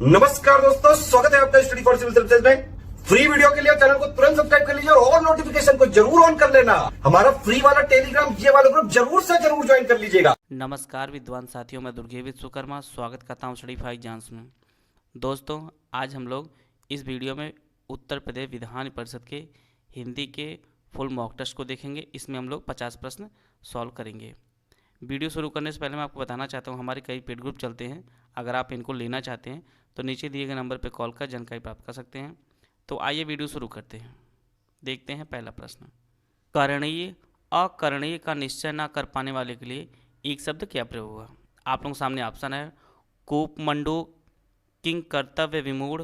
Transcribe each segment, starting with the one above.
नमस्कार दोस्तों, स्वागत है आपका स्टडी फॉर सिविल सर्विसेज में। फ्री वीडियो के लिए चैनल को तुरंत सब्सक्राइब कर लीजिए और नोटिफिकेशन को जरूर ऑन कर लेना। हमारा फ्री वाला टेलीग्राम ये वाला ग्रुप जरूर से जरूर ज्वाइन कर लीजिएगा। नमस्कार विद्वान साथियों, मैं दुर्गे विश्वकर्मा स्वागत करता हूं स्टडी फॉर एग्जाम्स में। दोस्तों, आज हम लोग इस वीडियो में उत्तर प्रदेश विधान परिषद के हिंदी के फुल मॉक टेस्ट को देखेंगे। इसमें हम लोग 50 प्रश्न सॉल्व करेंगे। वीडियो शुरू करने से पहले मैं आपको बताना चाहता हूं, हमारे कई पेड ग्रुप चलते हैं। अगर आप इनको लेना चाहते हैं तो नीचे दिए गए नंबर पर कॉल कर जानकारी प्राप्त कर सकते हैं। तो आइए वीडियो शुरू करते हैं। देखते हैं पहला प्रश्न। करणीय अकरणीय का निश्चय न कर पाने वाले के लिए एक शब्द क्या प्रयोग होगा? आप लोगों के सामने ऑप्शन है कूपमंडू, किंग कर्तव्य विमूढ़,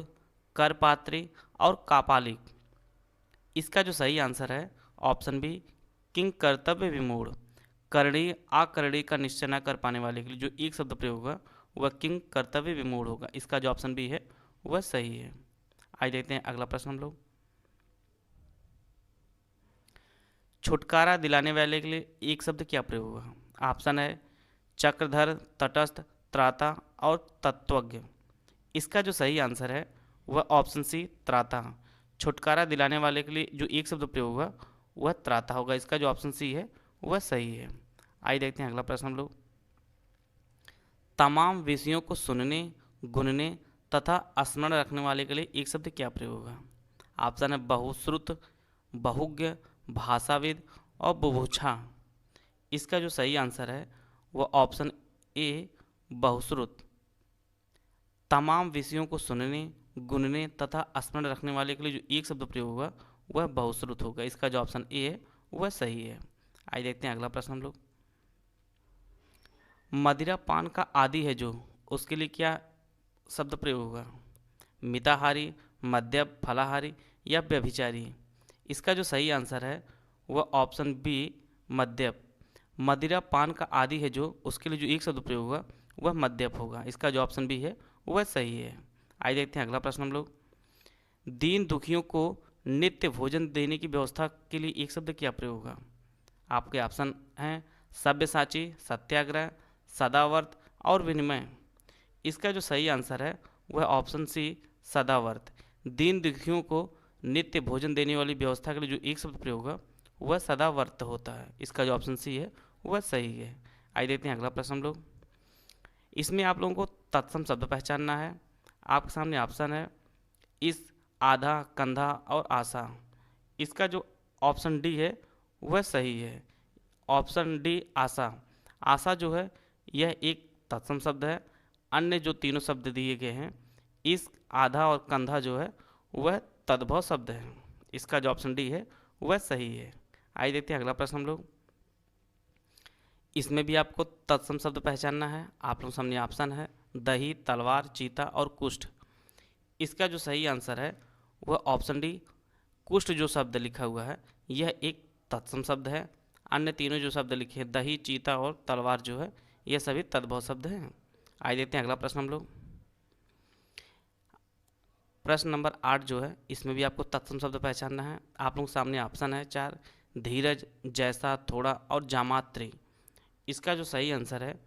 करपात्री और कापालिक। इसका जो सही आंसर है ऑप्शन बी, किंग कर्तव्य विमूढ़। करणीय अकरणीय का निश्चय न कर पाने वाले के लिए जो एक शब्द प्रयोग होगा वह किंग कर्तव्य विमूढ़ होगा। इसका जो ऑप्शन बी है वह सही है। आइए देखते हैं अगला प्रश्न हम लोग। छुटकारा दिलाने वाले के लिए एक शब्द क्या प्रयोग होगा? ऑप्शन है चक्रधर, तटस्थ, त्राता और तत्वज्ञ। इसका जो सही आंसर है वह ऑप्शन सी त्राता। छुटकारा दिलाने वाले के लिए जो एक शब्द प्रयोग होगा वह त्राता होगा। इसका जो ऑप्शन सी है वह सही है। आइए देखते हैं अगला प्रश्न हम लोग। तमाम विषयों को सुनने, गुनने तथा स्मरण रखने वाले के लिए एक शब्द क्या प्रयोग होगा? ऑप्शन है बहुश्रुत, बहुज्ञ, भाषाविद और बुभुक्षा। इसका जो सही आंसर है वह ऑप्शन ए बहुश्रुत। तमाम विषयों को सुनने, गुनने तथा स्मरण रखने वाले के लिए जो एक शब्द प्रयोग होगा वह बहुश्रुत होगा। इसका जो ऑप्शन ए है वह सही है। आइए देखते हैं अगला प्रश्न हम लोग। मदिरा पान का आदि है जो, उसके लिए क्या शब्द प्रयोग होगा? मिताहारी, मद्यप, फलाहारी या व्यभिचारी। इसका जो सही आंसर है वह ऑप्शन बी मद्यप। मदिरा पान का आदि है जो, उसके लिए जो एक शब्द प्रयोग होगा वह मद्यप होगा। इसका जो ऑप्शन बी है वह सही है। आइए देखते हैं अगला प्रश्न हम लोग। दीन दुखियों को नित्य भोजन देने की व्यवस्था के लिए एक शब्द क्या प्रयोग होगा? आपके ऑप्शन हैं सब्यसाची, सत्याग्रह, सदावर्त और विनिमय। इसका जो सही आंसर है वह ऑप्शन सी सदावर्त। दीन दुखियों को नित्य भोजन देने वाली व्यवस्था के लिए जो एक शब्द प्रयोग होगा वह सदावर्त होता है। इसका जो ऑप्शन सी है वह सही है। आइए देखते हैं अगला प्रश्न हम लोग। इसमें आप लोगों को तत्सम शब्द पहचानना है। आपके सामने ऑप्शन है इस, आधा, कंधा और आशा। इसका जो ऑप्शन डी है वह सही है। ऑप्शन डी आशा। आशा जो है यह एक तत्सम शब्द है। अन्य जो तीनों शब्द दिए गए हैं इस, आधा और कंधा जो है वह तद्भव शब्द है। इसका जो ऑप्शन डी है वह सही है। आइए देखते हैं अगला प्रश्न हम लोग। इसमें भी आपको तत्सम शब्द पहचानना है। आप लोग सामने ऑप्शन है दही, तलवार, चीता और कुष्ठ। इसका जो सही आंसर है वह ऑप्शन डी कुष्ठ जो शब्द लिखा हुआ है यह एक तत्सम शब्द है। अन्य तीनों जो शब्द लिखे हैं दही, चीता और तलवार जो है यह सभी तद्भव शब्द हैं। आइए देखते हैं अगला प्रश्न हम लोग। प्रश्न नंबर 8 जो है इसमें भी आपको तत्सम शब्द पहचानना है। आप लोग सामने ऑप्शन है 4 धीरज, जैसा, थोड़ा और जामात्री। इसका जो सही आंसर है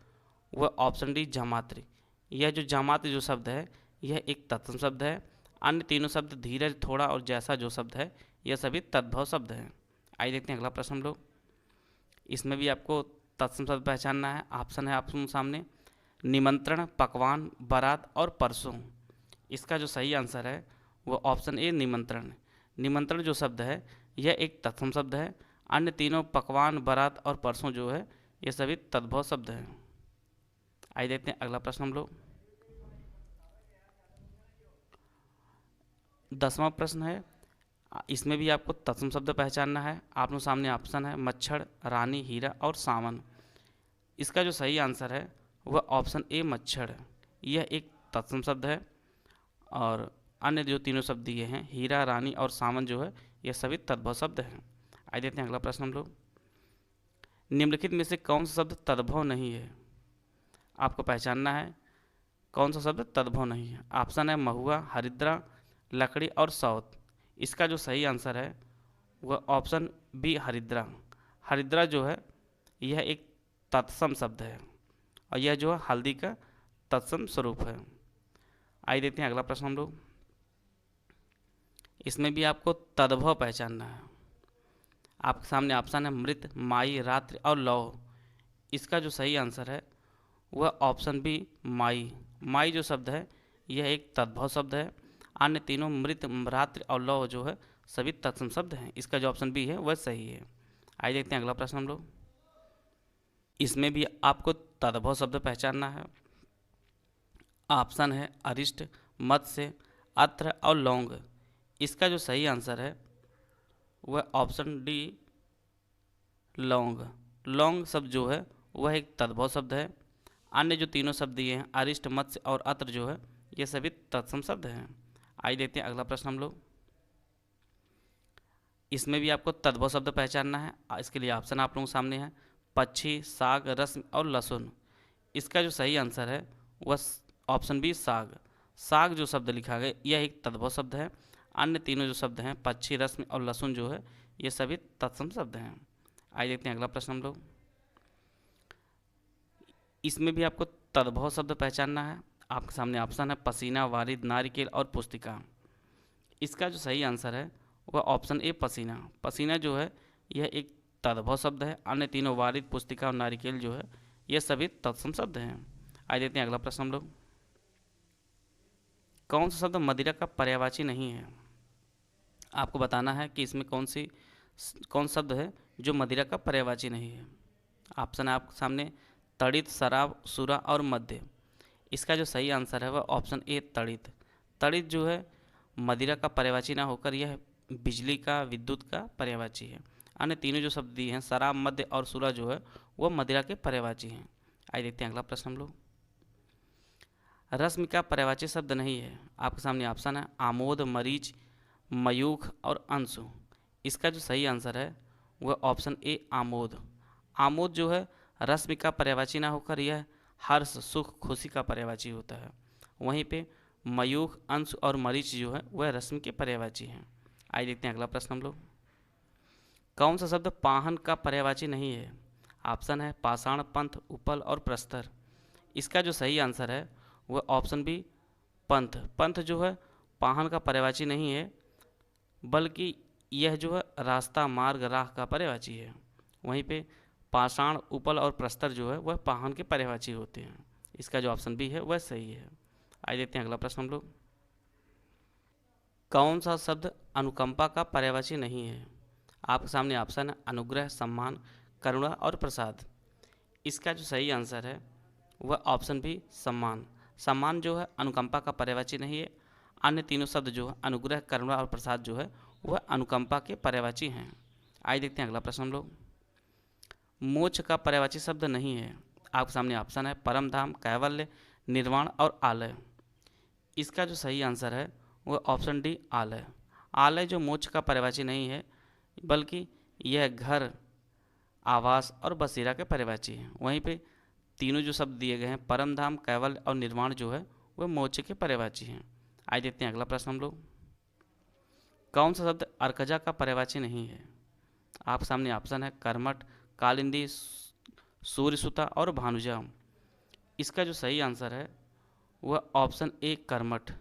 वह ऑप्शन डी जामात्री। यह जो जामात्री जो शब्द है यह एक तत्सम शब्द है। अन्य तीनों शब्द धीरज, थोड़ा और जैसा जो शब्द है यह सभी तद्भव शब्द हैं। आइए देखते हैं अगला प्रश्न हम लोग। इसमें भी आपको तत्सम शब्द पहचानना है। ऑप्शन है आप सामने निमंत्रण, पकवान, बारात और परसों। इसका जो सही आंसर है वह ऑप्शन ए निमंत्रण। निमंत्रण जो शब्द है यह एक तत्सम शब्द है। अन्य तीनों पकवान, बारात और परसों जो है ये सभी तद्भव शब्द हैं। आइए देखते हैं अगला प्रश्न हम लोग। 10वां प्रश्न है। इसमें भी आपको तत्सम शब्द पहचानना है। आप लोग सामने ऑप्शन है मच्छर, रानी, हीरा और सावन। इसका जो सही आंसर है वह ऑप्शन ए मच्छर। यह एक तत्सम शब्द है और अन्य जो तीनों शब्द दिए हैं हीरा, रानी और सावन जो है यह सभी तद्भव शब्द हैं। आइए देखते हैं अगला प्रश्न हम लोग। निम्नलिखित में से कौन सा शब्द तद्भव नहीं है? आपको पहचानना है कौन सा शब्द तद्भव नहीं है। ऑप्शन है महुआ, हरिद्रा, लकड़ी और सौत। इसका जो सही आंसर है वह ऑप्शन बी हरिद्रा। हरिद्रा जो है यह एक तत्सम शब्द है और यह जो है हल्दी का तत्सम स्वरूप है। आइए देखते हैं अगला प्रश्न हम लोग। इसमें भी आपको तद्भव पहचानना है। आपके सामने ऑप्शन है मृत, माई, रात्रि और लौह। इसका जो सही आंसर है वह ऑप्शन बी माई। माई जो शब्द है यह एक तद्भव शब्द है। अन्य तीनों मृत, रात्रि और लौह जो है सभी तत्सम शब्द हैं। इसका जो ऑप्शन बी है वह सही है। आइए देखते हैं अगला प्रश्न हम लोग। इसमें भी आपको तद्भव शब्द पहचानना है। ऑप्शन है अरिष्ट, मत्स्य, अत्र और लौंग। इसका जो सही आंसर है वह ऑप्शन डी लौंग। लौंग शब्द जो है वह एक तद्भव शब्द है। अन्य जो तीनों शब्द दिए हैं अरिष्ट, मत्स्य और अत्र जो है ये सभी तत्सम शब्द हैं। आइए देखते हैं अगला प्रश्न हम लोग। इसमें भी आपको तद्भव शब्द पहचानना है। इसके लिए ऑप्शन आप लोगों के सामने है पक्षी, साग, रस्म और लहसुन। इसका जो सही आंसर है वह ऑप्शन बी साग। साग जो शब्द लिखा गया यह एक तद्भव शब्द है। अन्य तीनों जो शब्द हैं पक्षी, रस्म और लहसुन जो है ये सभी तत्सम शब्द हैं। आइए देखते हैं अगला प्रश्न हम लोग। इसमें भी आपको तद्भव शब्द पहचानना है। आपके सामने ऑप्शन है पसीना, वारिद, नारिकेल और पुस्तिका। इसका जो सही आंसर है वह ऑप्शन ए पसीना। पसीना जो है यह एक तद्भव शब्द है। अन्य तीनों वारिद, पुस्तिका और नारिकेल जो है ये सभी तत्सम शब्द हैं। आइए देखते हैं अगला प्रश्न हम लोग। कौन सा शब्द मदिरा का पर्यायवाची नहीं है? आपको बताना है कि इसमें कौन शब्द है जो मदिरा का पर्यायवाची नहीं है। ऑप्शन है आपके सामने तड़ित, शराब, सुरा और मद्य। इसका जो सही आंसर है वह ऑप्शन ए तड़ित। तड़ित जो है मदिरा का पर्यायवाची ना होकर यह बिजली का, विद्युत का पर्यायवाची है। अन्य तीनों जो शब्द दिए हैं शराब, मद्य और सुरा जो है वह मदिरा के पर्यायवाची हैं। आइए देखते हैं अगला प्रश्न हम लोग। रश्मि का पर्यायवाची शब्द नहीं है। आपके सामने ऑप्शन है आमोद, मरीच, मयूख और अंशु। इसका जो सही आंसर है वह ऑप्शन ए आमोद। आमोद जो है रश्मि का पर्यायवाची ना होकर यह हर्ष, सुख, खुशी का पर्यायवाची होता है। वहीं पे मयूख, अंश और मरीच जो है वह रश्मि के पर्यायवाची हैं। आइए देखते हैं अगला प्रश्न हम लोग। कौन सा शब्द पाहन का पर्यायवाची नहीं है? ऑप्शन है पाषाण, पंथ, उपल और प्रस्तर। इसका जो सही आंसर है वह ऑप्शन बी पंथ। पंथ जो है पाहन का पर्यायवाची नहीं है बल्कि यह जो है रास्ता, मार्ग, राह का पर्यायवाची है। वहीं पे पाषाण, उपल और प्रस्तर जो है वह पाहन के पर्यायवाची होते हैं। इसका जो ऑप्शन बी है वह सही है। आइए देखते हैं अगला प्रश्न हम लोग। कौन सा शब्द अनुकंपा का पर्यायवाची नहीं है? आपके सामने ऑप्शन है अनुग्रह, सम्मान, करुणा और प्रसाद। इसका जो सही आंसर है वह ऑप्शन बी सम्मान। सम्मान जो है अनुकंपा का पर्यायवाची नहीं है। अन्य तीनों शब्द जो है अनुग्रह, करुणा और प्रसाद जो है वह अनुकंपा के पर्यायवाची हैं। आइए देखते हैं अगला प्रश्न हम लोग। मोक्ष का पर्यायवाची शब्द नहीं है। आपके सामने ऑप्शन है परम धाम, कैवल्य, निर्वाण और आलय। इसका जो सही आंसर है वह ऑप्शन डी आलय। आलय जो मोक्ष का पर्यायवाची नहीं है बल्कि यह घर, आवास और बसेरा के पर्यायवाची है। वहीं पे तीनों जो शब्द दिए गए हैं परम धाम, कैवल्य और निर्वाण जो है वह मोक्ष के पर्यायवाची हैं। आइए देखते हैं अगला प्रश्न हम लोग। कौन सा शब्द अर्कजा का पर्यायवाची नहीं है? आप सामने ऑप्शन है कर्मठ, कालिंदी, सूर्यसुता और भानुजा। इसका जो सही आंसर है वह ऑप्शन ए कर्मठ।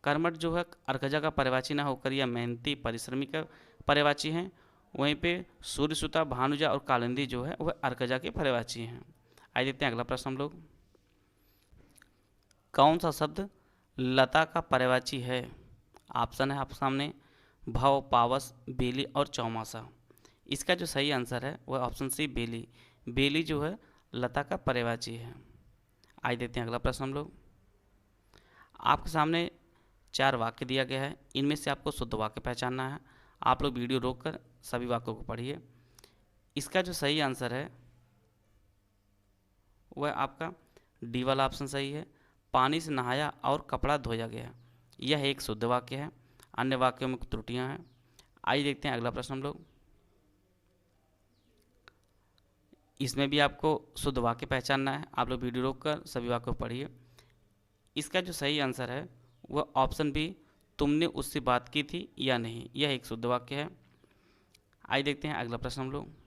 कर्मठ जो है अर्कजा का पर्यायवाची ना होकर यह मेहनती, परिश्रमी का पर्यायवाची हैं। वहीं पे सूर्यसुता, भानुजा और कालिंदी जो है वह अर्कजा के पर्यायवाची हैं। आइए देखते हैं अगला प्रश्न हम लोग। कौन सा शब्द लता का पर्यायवाची है? ऑप्शन है आपके सामने भव, पावस, बेली और चौमासा। इसका जो सही आंसर है वह ऑप्शन सी बेली। बेली जो है लता का पर्यायवाची है। आइए देखते हैं अगला प्रश्न हम लोग। आपके सामने 4 वाक्य दिया गया है। इनमें से आपको शुद्ध वाक्य पहचानना है। आप लोग वीडियो रोककर सभी वाक्यों को पढ़िए। इसका जो सही आंसर है वह आपका डी वाला ऑप्शन सही है। पानी से नहाया और कपड़ा धोया गया, यह एक शुद्ध वाक्य है। अन्य वाक्यों में कुछ त्रुटियां हैं। आइए देखते हैं अगला प्रश्न हम लोग। इसमें भी आपको शुद्ध वाक्य पहचानना है। आप लोग वीडियो रोककर सभी वाक्यों को पढ़िए। इसका जो सही आंसर है वह ऑप्शन बी तुमने उससे बात की थी या नहीं, यह एक शुद्ध वाक्य है। आइए देखते हैं अगला प्रश्न हम लोग।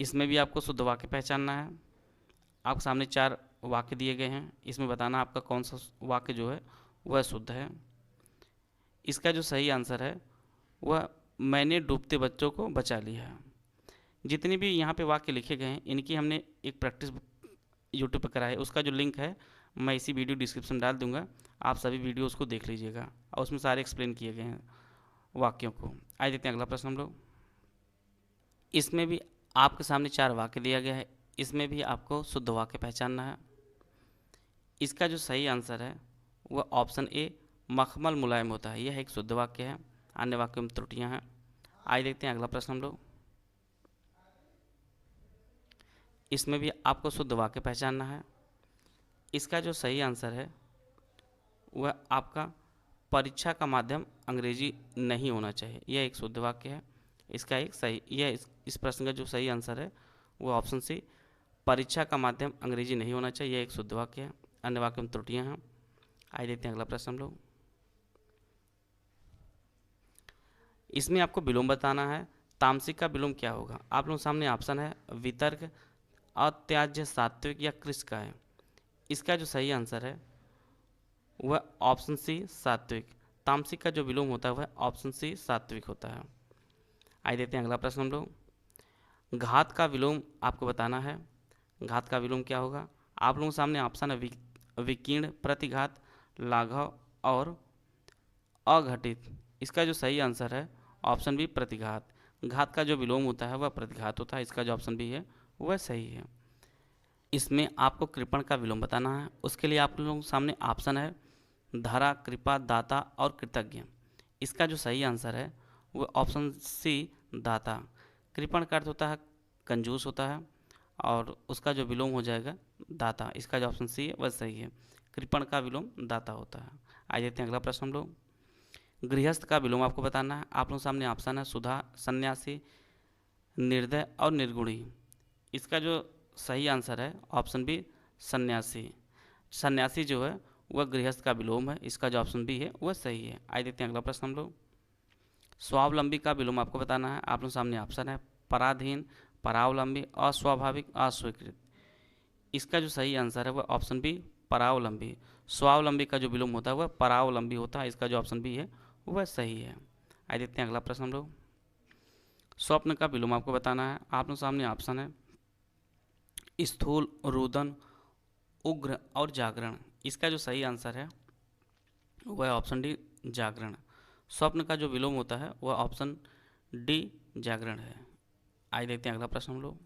इसमें भी आपको शुद्ध वाक्य पहचानना है। आपके सामने 4 वाक्य दिए गए हैं, इसमें बताना आपका कौन सा वाक्य जो है वह शुद्ध है। इसका जो सही आंसर है वह मैंने डूबते बच्चों को बचा लिया। जितने भी यहाँ पे वाक्य लिखे गए हैं इनकी हमने एक प्रैक्टिस यूट्यूब पर कराई है, उसका जो लिंक है मैं इसी वीडियो डिस्क्रिप्शन में डाल दूंगा, आप सभी वीडियो उसको देख लीजिएगा और उसमें सारे एक्सप्लेन किए गए हैं वाक्यों को। आइए देखते हैं अगला प्रश्न हम लोग। इसमें भी आपके सामने 4 वाक्य दिया गया है, इसमें भी आपको शुद्ध वाक्य पहचानना है। इसका जो सही आंसर है वह ऑप्शन ए मखमल मुलायम होता है, यह एक शुद्ध वाक्य है, अन्य वाक्यों में त्रुटियां हैं। आइए देखते हैं अगला प्रश्न हम लोग। इसमें भी आपको शुद्ध वाक्य पहचानना है। इसका जो सही आंसर है वह आपका परीक्षा का माध्यम अंग्रेजी नहीं होना चाहिए, यह एक शुद्ध वाक्य है। इसका एक सही इस प्रश्न का जो सही आंसर है वह ऑप्शन सी परीक्षा का माध्यम अंग्रेजी नहीं होना चाहिए, यह एक शुद्ध वाक्य है, अन्य वाक्य में त्रुटियां हैं। आइए देखते हैं अगला प्रश्न हम लोग। इसमें आपको विलोम बताना है। तामसिक का विलोम क्या होगा? आप लोगों के सामने ऑप्शन है वितर्क, अत्याज्य, सात्विक या कृष का है। इसका जो सही आंसर है वह ऑप्शन सी सात्विक। तामसिक का जो विलोम होता है वह ऑप्शन सी सात्विक होता है। आइए देखते हैं अगला प्रश्न हम लोग। घात का विलोम आपको बताना है। घात का विलोम क्या होगा? आप लोगों के सामने ऑप्शन है विकीर्ण, प्रतिघात, लाघव और अघटित। इसका जो सही आंसर है ऑप्शन बी प्रतिघात। घात का जो विलोम होता है वह प्रतिघात होता है, इसका जो ऑप्शन बी है वह सही है। इसमें आपको कृपण का विलोम बताना है। उसके लिए आप लोगों के सामने ऑप्शन है धरा, कृपा, दाता और कृतज्ञ। इसका जो सही आंसर है वह ऑप्शन सी दाता। कृपण का अर्थ होता है कंजूस होता है और उसका जो विलोम हो जाएगा दाता। इसका जो ऑप्शन सी है वह सही है, कृपण का विलोम दाता होता है। आइए देखते हैं अगला प्रश्न हम लोग। गृहस्थ का विलोम आपको बताना है। आप लोगों के सामने ऑप्शन है सुधा, सन्यासी, निर्दय और निर्गुणी। इसका जो सही आंसर है ऑप्शन बी सन्यासी। सन्यासी जो है वह गृहस्थ का विलोम है, इसका जो ऑप्शन बी है वह सही है। आइए देखते हैं अगला प्रश्न हम लोग। स्वावलंबी का विलोम आपको बताना है। आप लोगों के सामने ऑप्शन है पराधीन, परावलंबी, अस्वाभाविक, अस्वीकृत। इसका जो सही आंसर है वह ऑप्शन बी परावलंबी। स्वावलंबी का जो विलोम होता है वह परावलंबी होता है, इसका जो ऑप्शन बी है वह सही है। आइए देखते हैं अगला प्रश्न हम लोग। स्वप्न का विलोम आपको बताना है। आप लोगों के सामने ऑप्शन है स्थूल, रुदन, उग्र और जागरण। इसका जो सही आंसर है वह ऑप्शन डी जागरण। स्वप्न का जो विलोम होता है वह ऑप्शन डी जागरण है। आइए देखते हैं अगला प्रश्न हम लोग।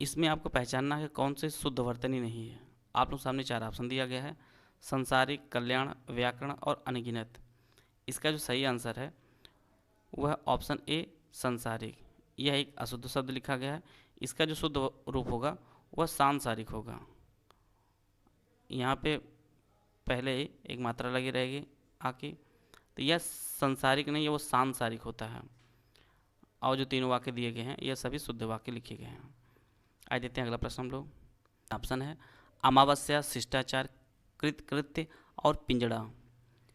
इसमें आपको पहचानना है कौन से शुद्ध वर्तनी नहीं है। आप लोग सामने 4 ऑप्शन दिया गया है संसारिक, कल्याण, व्याकरण और अनगिनत। इसका जो सही आंसर है वह ऑप्शन ए संसारिक। यह एक अशुद्ध शब्द लिखा गया है, इसका जो शुद्ध रूप होगा वह सांसारिक होगा। यहाँ पे पहले ही एक मात्रा लगी रहेगी आके, तो यह संसारिक नहीं है, वो सांसारिक होता है। और जो 3 वाक्य दिए गए हैं यह सभी शुद्ध वाक्य लिखे गए हैं। आइए देखते हैं अगला प्रश्न हम लोग। ऑप्शन है अमावस्या, शिष्टाचार, कृत्य और पिंजड़ा।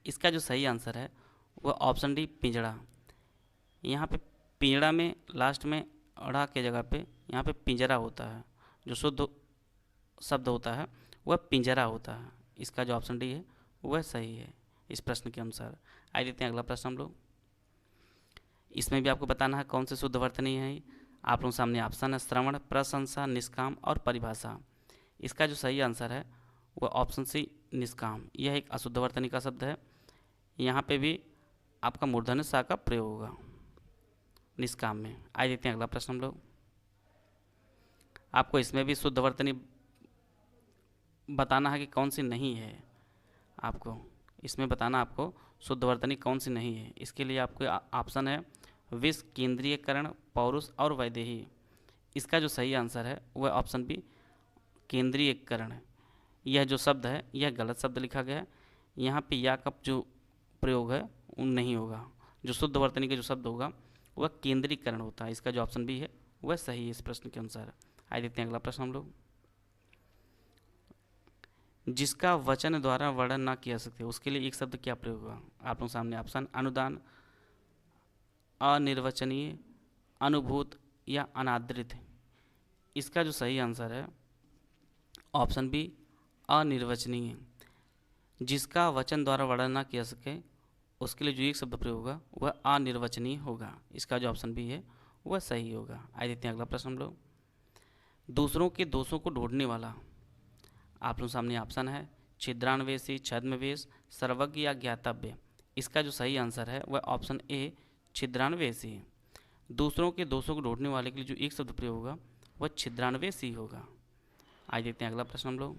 इसका जो सही आंसर है वह ऑप्शन डी पिंजड़ा। यहाँ पे पिंजड़ा में लास्ट में अड़ा के जगह पे यहाँ पे पिंजरा होता है, जो शुद्ध शब्द होता है वह पिंजरा होता है। इसका जो ऑप्शन डी है वह सही है इस प्रश्न के अनुसार। आइए देखते हैं अगला प्रश्न हम लोग। इसमें भी आपको बताना है कौन से शुद्ध वर्तनी है। आप लोगों के सामने ऑप्शन है श्रवण, प्रशंसा, निष्काम और परिभाषा। इसका जो सही आंसर है वह ऑप्शन सी निष्काम। यह एक अशुद्ध वर्तनी का शब्द है। यहाँ पे भी आपका मूर्धन्य सा का प्रयोग होगा निष्काम में। आइए देखते हैं अगला प्रश्न हम लोग। आपको इसमें भी शुद्ध वर्तनी बताना है कि कौन सी नहीं है। आपको इसमें बताना आपको शुद्ध वर्तनी कौन सी नहीं है। इसके लिए आपको ऑप्शन है विष, केंद्रीयकरण, पौरुष और वैदेही। इसका जो सही आंसर है वह ऑप्शन बी केंद्रीयकरण। यह जो शब्द है यह गलत शब्द लिखा गया है। यहाँ पे या का जो प्रयोग है वो नहीं होगा। जो शुद्ध वर्तनी का जो शब्द होगा वह केंद्रीकरण होता है। इसका जो ऑप्शन बी है वह सही है इस प्रश्न के अनुसार। आइए देखते हैं अगला प्रश्न हम लोग। जिसका वचन द्वारा वर्णन ना किया सकते उसके लिए एक शब्द क्या प्रयोग होगा। आप लोगों सामने ऑप्शन अनुदान, अनिर्वचनीय, अनुभूत या अनादृत। इसका जो सही आंसर है ऑप्शन बी अनिर्वचनीय। जिसका वचन द्वारा वर्णन ना किया सके उसके लिए जो एक शब्द प्रयोग होगा वह अनिर्वचनीय होगा। इसका जो ऑप्शन बी है वह सही होगा। आइए देखते हैं अगला प्रश्न हम लोग। दूसरों के दोषों को ढूंढने वाला। आप लोगों के सामने ऑप्शन है छिद्रान्वेषी, छद्मवेश, सर्वज्ञ या ज्ञातव्य। इसका जो सही आंसर है वह ऑप्शन ए छिद्रान्वेषी। दूसरों के दोषों को ढूंढने वाले के लिए जो एक शब्द प्रयोग होगा वह छिद्रान्वेषी होगा। आइए देखते हैं अगला प्रश्न हम लोग।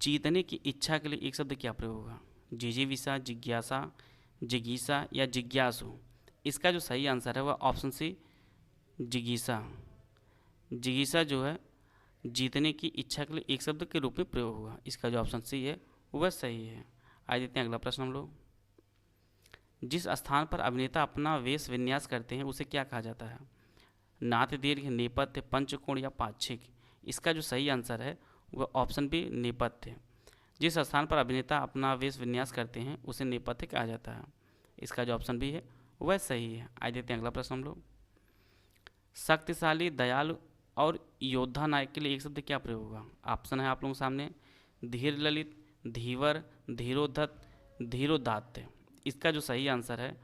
जीतने की इच्छा के लिए एक शब्द क्या प्रयोग होगा? जिजीविषा, जिज्ञासा, जिगीषा या जिज्ञासु। इसका जो सही आंसर है वह ऑप्शन सी जिगीषा। जिगीषा जो है जीतने की इच्छा के लिए एक शब्द के रूप में प्रयोग होगा। इसका जो ऑप्शन सी है वह सही है। आइए देखते हैं अगला प्रश्न हम लोग। जिस स्थान पर अभिनेता अपना वेश विन्यास करते हैं उसे क्या कहा जाता है? नाट्य, दीर्घ, नेपथ्य, पंचकोण या पाक्षिक। इसका जो सही आंसर है वह ऑप्शन बी नेपथ्य। जिस स्थान पर अभिनेता अपना वेश विन्यास करते हैं उसे नेपथ्य कहा जाता है। इसका जो ऑप्शन बी है वह सही है। आइए देखते हैं अगला प्रश्न हम लोग। शक्तिशाली, दयालु और योद्धा नायक के लिए एक शब्द क्या प्रयोग होगा? ऑप्शन है आप लोगों के सामने धीर ललित, धीवर, धीरोद्धत, धीरोदात्त। इसका जो सही आंसर है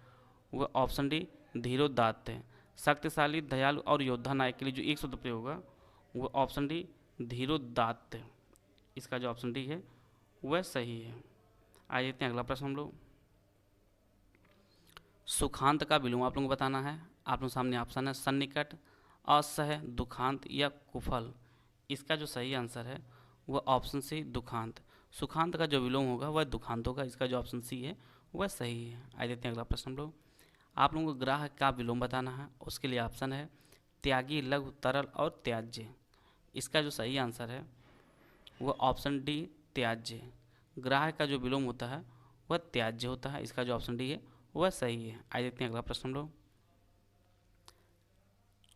वह ऑप्शन डी धीरोदात्त है। शक्तिशाली, दयालु और योद्धा नायक के लिए जो एक शब्द प्रयोग होगा वह ऑप्शन डी धीरोदात्त। इसका जो ऑप्शन डी है वह सही है। आइए देखते हैं अगला प्रश्न हम लोग। सुखांत का विलोम आप लोगों को बताना है। आप लोगों के सामने ऑप्शन है सन्निकट, असह, दुखांत या कुफल। इसका जो सही आंसर है वह ऑप्शन सी दुखांत। सुखांत का जो विलोम होगा वह दुखांत होगा। इसका जो ऑप्शन सी है वह सही है। आइए देखते हैं अगला प्रश्न हम लोग। आप लोगों को ग्राह का विलोम बताना है। उसके लिए ऑप्शन है त्यागी, लघु, तरल और त्याज्य। इसका जो सही आंसर है वह ऑप्शन डी त्याज्य। ग्राह का जो विलोम होता है वह त्याज्य होता है। इसका जो ऑप्शन डी है वह सही है। आइए देखते हैं अगला प्रश्न हम लोग।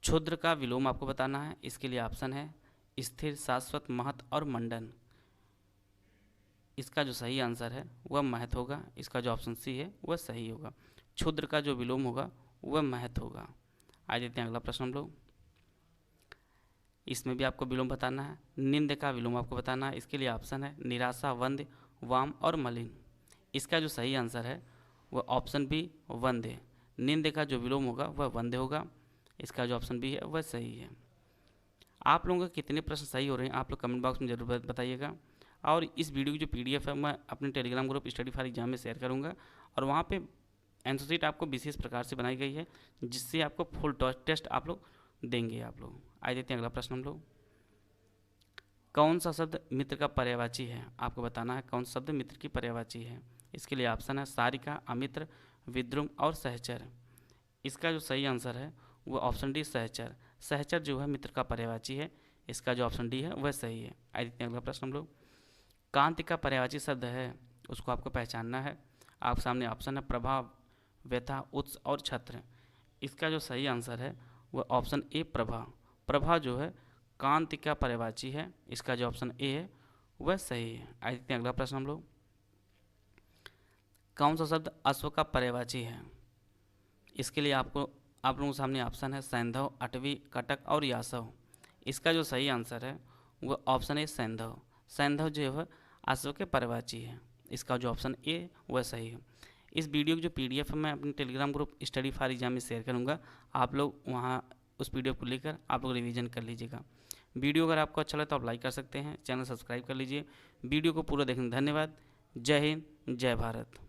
क्षुद्र का विलोम आपको बताना है। इसके लिए ऑप्शन है स्थिर, शाश्वत, महत और मंडन। इसका जो सही आंसर है वह महत होगा। इसका जो ऑप्शन सी है वह सही होगा। क्षुद्र का जो विलोम होगा वह महत होगा। आइए देखते हैं अगला प्रश्न हम लोग। इसमें भी आपको विलोम बताना है। निंद का विलोम आपको बताना है। इसके लिए ऑप्शन है निराशा, वंद्य, वाम और मलिन। इसका जो सही आंसर है वह ऑप्शन बी वंद्य। निंद का जो विलोम होगा वह वंद्य होगा। इसका जो ऑप्शन बी है वह सही है। आप लोगों के कितने प्रश्न सही हो रहे हैं आप लोग कमेंट बॉक्स में जरूर बताइएगा। और इस वीडियो की जो PDF है मैं अपने Telegram group study for exam में शेयर करूँगा। और वहाँ पे आंसर शीट आपको विशेष प्रकार से बनाई गई है जिससे आपको फुल टेस्ट आप लोग देंगे आप लोग। आइए देखते हैं अगला प्रश्न हम लोग। कौन सा शब्द मित्र का पर्यायवाची है? आपको बताना है कौन सा शब्द मित्र की पर्यायवाची है। इसके लिए ऑप्शन है सारिका, अमित्र, विद्रुम और सहचर। इसका जो सही आंसर है वह ऑप्शन डी सहचर। सहचर जो है मित्र का पर्यायवाची है। इसका जो ऑप्शन डी है वह सही है। आइए देखते हैं अगला प्रश्न हम लोग। कांति का पर्यायवाची शब्द है उसको आपको पहचानना है। आप सामने ऑप्शन है प्रभाव, व्यथा, उत्स और छत्र। इसका जो सही आंसर है वह ऑप्शन ए प्रभा। प्रभा जो है कांति का पर्यायवाची है। इसका जो ऑप्शन ए है वह सही है। आइए देखते हैं अगला प्रश्न हम लोग। कौन सा शब्द अश्व का पर्यायवाची है? इसके लिए आप लोगों के सामने ऑप्शन है सैंधव, अटवी, कटक और यासव। इसका जो सही आंसर है वह ऑप्शन ए सैंधव। सैंधव जो है अश्व के पर्यायवाची है। इसका जो ऑप्शन ए वह सही है। इस वीडियो की जो PDF है मैं अपने Telegram group study for exam में शेयर करूँगा। आप लोग वहाँ उस PDF को लेकर आप लोग रिवीजन कर लीजिएगा। वीडियो अगर आपको अच्छा लगे तो आप लाइक कर सकते हैं। चैनल सब्सक्राइब कर लीजिए। वीडियो को पूरा देखने धन्यवाद। जय हिंद, जय भारत।